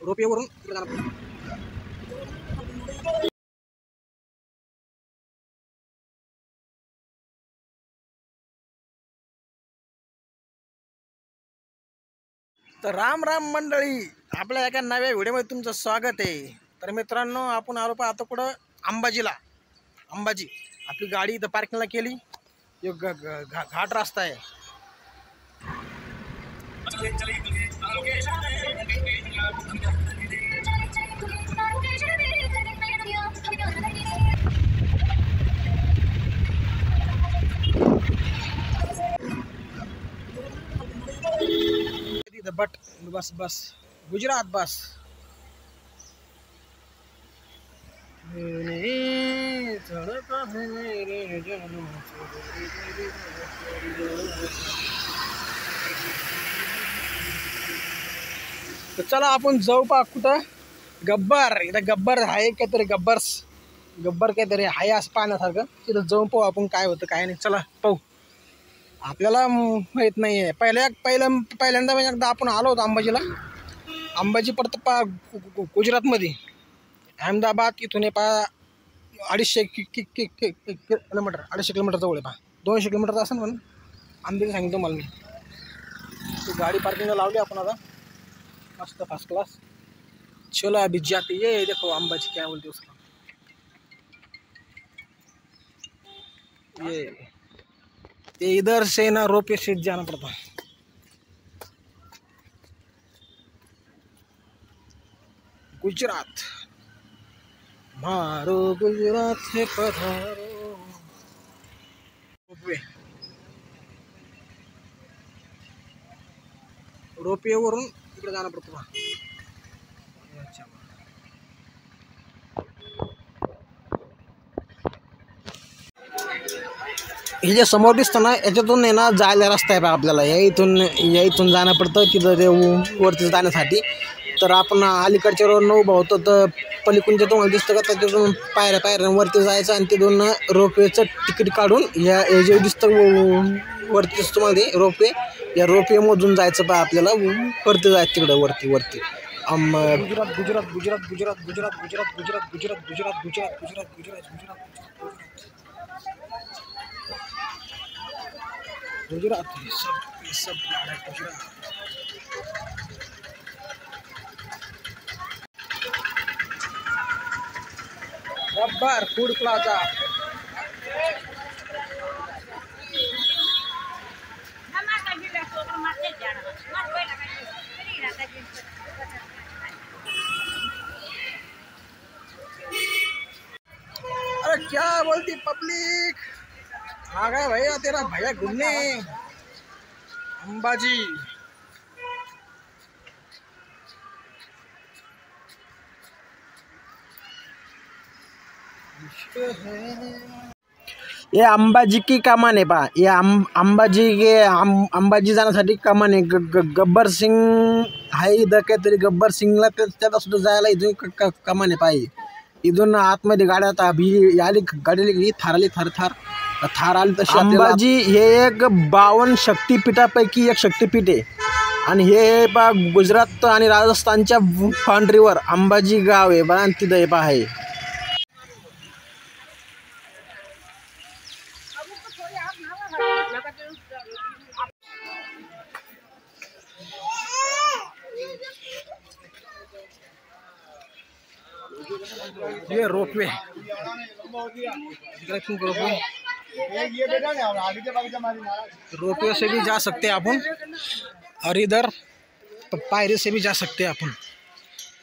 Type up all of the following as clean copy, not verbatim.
रोपेवरून तर राम राम मंडळी, आपल्या एका नव्या व्हिडिओमध्ये तुमचं स्वागत आहे। तर मित्रांनो, आपण आलो आता कुठं अंबाजीला। अंबाजी आपली गाडी इथं पार्किंगला केली। एक घाट रस्ता आहे। बट बस बस गुजरात बस। तर चला आपण जाऊ पा कुठं गब्बर। इथं गब्बर आहे काहीतरी, गब्बर काहीतरी आहे असं पाहण्यासारखं। तिथं जाऊन पाहू आपण काय होतं काय नाही। चला पाहू, आपल्याला माहीत नाही आहे। पहिल्यांदा म्हणजे एकदा आपण आलो होतो अंबाजीला। अंबाजी पडतं गुजरातमध्ये, अहमदाबाद इथून आहे 250 किलोमीटर, 250 किलोमीटर जवळ आहे 200 किलोमीटर असं म्हणून अंबाजी सांगितलं मला मी। तो गाडी पार्किंगला लावली आपण आता मस्त फर्स्ट क्लास। चलो अभी जाते, ये देखो अंबाजी क्या बोलते उसको, ये इधर से ना रोपे से जाना पड़ता है। गुजरात मारो गुजरात से पधारो। रोपे वरून इकडे जाणं पडतं। हे जे समोर दिसतं ना, याच्यातून आहे ना जायला रस्ता आहे आपल्याला। या इथून जाणं पडतं तिथं ते वरती जाण्यासाठी। तर आपण अलीकडच्या रोडनं उभं होतो, तर पलीकडून जे तुम्हाला दिसतं का त्याच्यातून पायऱ्यांवरती जायचं आणि तिथून रोपवेचं तिकीट काढून या जे दिसतं वरती दिसतं तुम्हाला ते रोपवे, या रोपवेमधून जायचं पहा आपल्याला वरती जायचं तिकडं वरती। गुजरात गुजरात गुजरात गुजरात गुजरात गुजरात गुजरात गुजरात गुजरात गुजरात गुजरात गुजरात गुजरात सब गुजरात। Gabbar food plaza. अरे क्या बोलती पब्लिक, आ गए भैया तेरा भैया घूमने अंबाजी। ये अंबाजी की कमान आहे पहा। ये अंबाजी जाण्यासाठी कमान आहे। गब्बर सिंग आहे इथं काहीतरी, गब्बर सिंगला त्यात सुद्धा जायला इथून कमान आहे पहा। इथून आतमध्ये गाड्या आता आली, गाडी आली, थार आली तशी। अंबाजी हे एक 52 शक्तिपीठापैकी एक शक्तिपीठ आहे आणि हे पहा गुजरात आणि राजस्थानच्या बाउंड्रीवर अंबाजी गाव आहे पहा, तिथं हे पहा आहे। ये रोपवे, रोपवे से भी जा सकते हैं अपन, और इधर पायरी से भी जा सकते हैं अपन।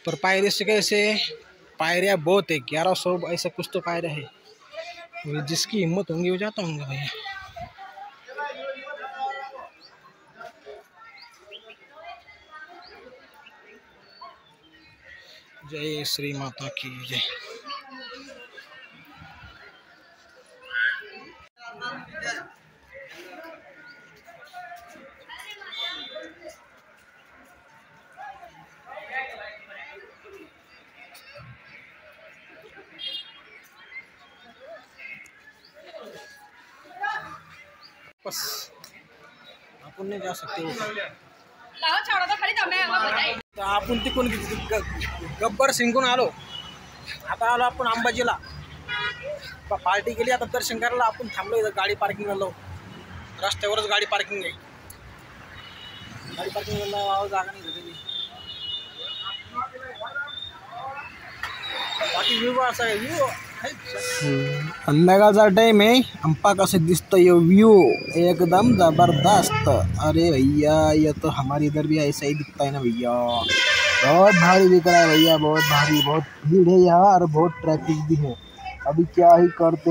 पर पायरी से कैसे, पायरियाँ बहुत है, 1100 ऐसा कुछ तो पायरे है। जिसकी हिम्मत होंगी वो जाता होंगे भैया। जय श्री माता की जय। बस अपन नहीं जा सकते। तर आपण तिकडून गब्बर सिंगून आलो. आता आलो आपण अंबाजीला. पार्टी केली. आता दर्शन करायला आपण थांबलो इथं गाडी पार्किंगला लावून. रस्त्यावरच गाडी पार्किंग आहे. गाडी पार्किंगला जागा नाही झालेली. बाकी व्ह्यू असा आहे. व्ह्यू संध्याकाळचा टाइम आहे. अंपा कसं दिसतं ये व्यू एकदम जबरदस्त. अरे भैया ये तो हमारे इधर भी ऐसा ही दिखता है ना भैया. बहुत भारी दिख रहा है भैया, बहुत भारी. बहुत भीड़ है यहाँ और बहुत ट्रैफिक भी है. अभी क्या ही करते